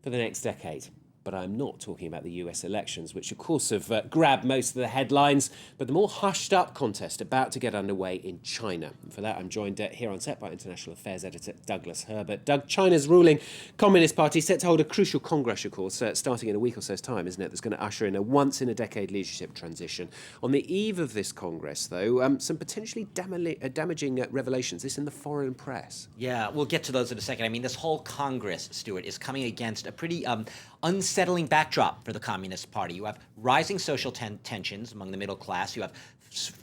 for the next decade. But I'm not talking about the US elections, which of course have grabbed most of the headlines, but the more hushed up contest about to get underway in China. And for that, I'm joined here on set by International Affairs Editor Douglas Herbert. Doug, China's ruling Communist Party set to hold a crucial congress, of course, starting in a week or so's time, isn't it? That's going to usher in a once-in-a-decade leadership transition. On the eve of this congress, though, some potentially damaging revelations, this in the foreign press. Yeah, we'll get to those in a second. I mean, this whole Congress, Stuart, is coming against a pretty unsettling backdrop for the Communist Party. You have rising social tensions among the middle class. You have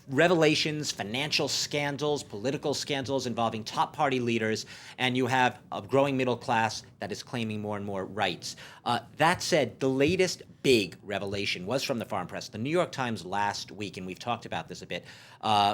revelations, financial scandals, political scandals involving top party leaders, and you have a growing middle class that is claiming more and more rights. That said, the latest big revelation was from the foreign press. The New York Times last week, and we've talked about this a bit,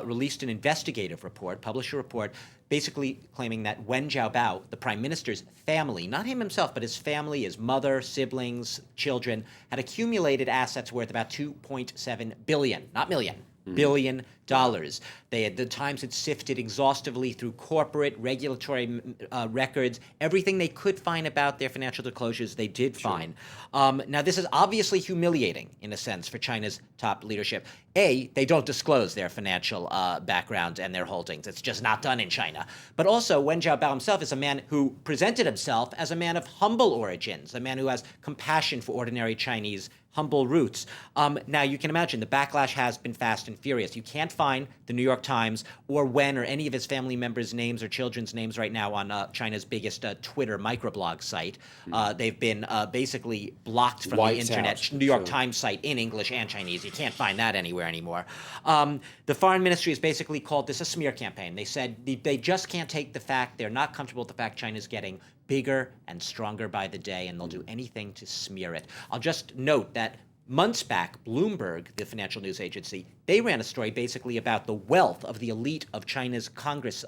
released an investigative report, published a report, basically claiming that Wen Jiabao, the prime minister's family, not him himself, but his family, his mother, siblings, children, had accumulated assets worth about 2.7 billion, not million, billion dollars. The Times had sifted exhaustively through corporate regulatory records, everything they could find about their financial disclosures, they did find. Now, this is obviously humiliating, in a sense, for China's top leadership. They don't disclose their financial background and their holdings. It's just not done in China. But also, Wen Jiabao himself is a man who presented himself as a man of humble origins, a man who has compassion for ordinary Chinese humble roots. Now, you can imagine the backlash has been fast and furious. You can't find the New York Times or Wen or any of his family members' names or children's names right now on China's biggest Twitter microblog site. They've been basically blocked from the internet. New York Times site in English and Chinese. You can't find that anywhere anymore. The foreign ministry has basically called this a smear campaign. They said they just can't take the fact, they're not comfortable with the fact China's getting bigger and stronger by the day, and they'll do anything to smear it. I'll just note that months back, Bloomberg, the financial news agency, they ran a story basically about the wealth of the elite of China's Congress,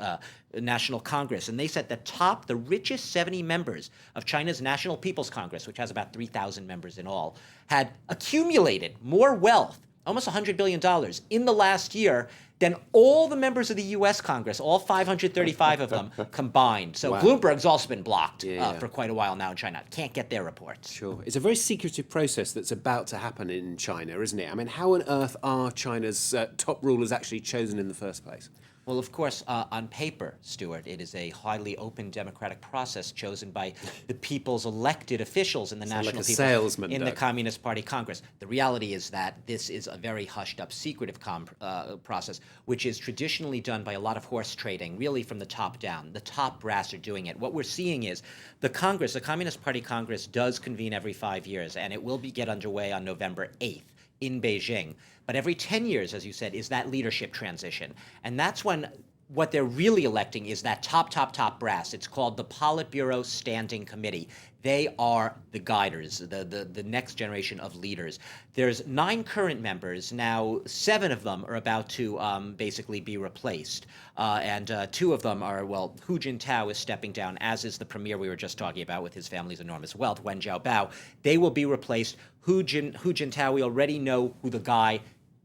National Congress. And they said the richest 70 members of China's National People's Congress, which has about 3,000 members in all, had accumulated more wealth, almost $100 billion, in the last year than all the members of the U.S. Congress, all 535 of them combined. So Bloomberg's also been blocked for quite a while now in China. Can't get their reports. Sure. It's a very secretive process that's about to happen in China, isn't it? I mean, how on earth are China's top rulers actually chosen in the first place? Well, of course, on paper, Stuart, it is a highly open democratic process chosen by the people's elected officials in the national like a people salesman, in Doug. the Communist Party Congress. The reality is that this is a very hushed-up, secretive process, which is traditionally done by a lot of horse trading, really from the top down. The top brass are doing it. What we're seeing is the Congress, the Communist Party Congress, does convene every 5 years, and it will get underway on November 8th. In Beijing. But every 10 years, as you said, is that leadership transition. And that's when what they're really electing is that top brass. It's called the Politburo Standing Committee. They are the guiders, the next generation of leaders. There's 9 current members. Now, 7 of them are about to basically be replaced. And 2 of them are, well, Hu Jintao is stepping down, as is the premier we were just talking about with his family's enormous wealth, Wen Jiabao. They will be replaced. Hu Jintao, we already know who the guy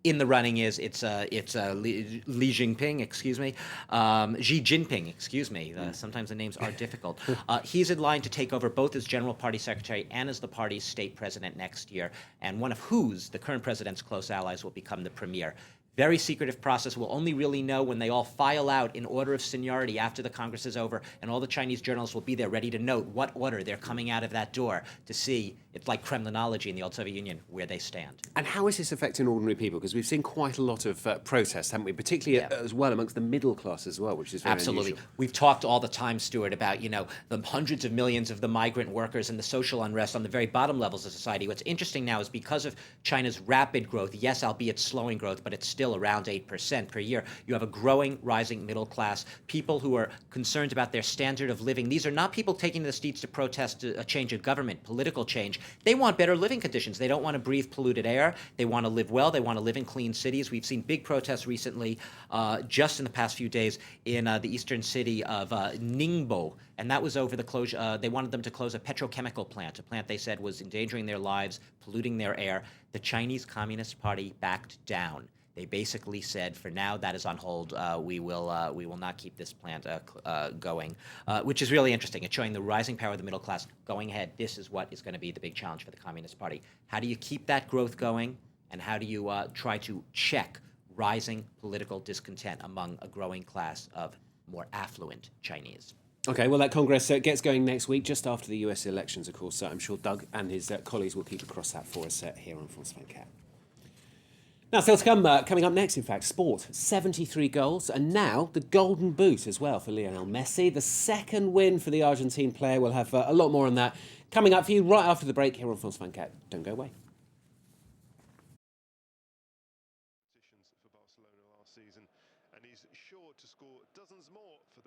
in the running is. It's Li Jinping, excuse me, Xi Jinping, excuse me. Sometimes the names are difficult. He's in line to take over both as general party secretary and as the party's state president next year. And one of the current president's close allies, will become the premier. Very secretive process. We'll only really know when they all file out in order of seniority after the Congress is over, and all the Chinese journalists will be there ready to note what order they're coming out of that door to see. It's like Kremlinology in the old Soviet Union, where they stand. And how is this affecting ordinary people? Because we've seen quite a lot of protests, haven't we? Particularly as well amongst the middle class as well, which is very Absolutely. unusual. We've talked all the time, Stuart, about, the hundreds of millions of the migrant workers and the social unrest on the very bottom levels of society. What's interesting now is because of China's rapid growth, yes, albeit slowing growth, but it's still around 8% per year, you have a growing, rising middle class, people who are concerned about their standard of living. These are not people taking to the streets to protest a change of government, political change. They want better living conditions. They don't want to breathe polluted air. They want to live well. They want to live in clean cities. We've seen big protests recently, just in the past few days, in the eastern city of Ningbo. And that was over the closure. They wanted them to close a petrochemical plant, a plant they said was endangering their lives, polluting their air. The Chinese Communist Party backed down. They basically said, for now, that is on hold. We will not keep this plant going, which is really interesting. It's showing the rising power of the middle class going ahead. This is what is going to be the big challenge for the Communist Party. How do you keep that growth going, and how do you try to check rising political discontent among a growing class of more affluent Chinese? Okay, well, that Congress gets going next week, just after the US elections, of course. I'm sure Doug and his colleagues will keep across that for us here on France 24. Now, still to come, coming up next, in fact, sport. 73 goals, and now the golden boot as well for Lionel Messi. The second win for the Argentine player. We'll have a lot more on that coming up for you right after the break here on France 24. Don't go away.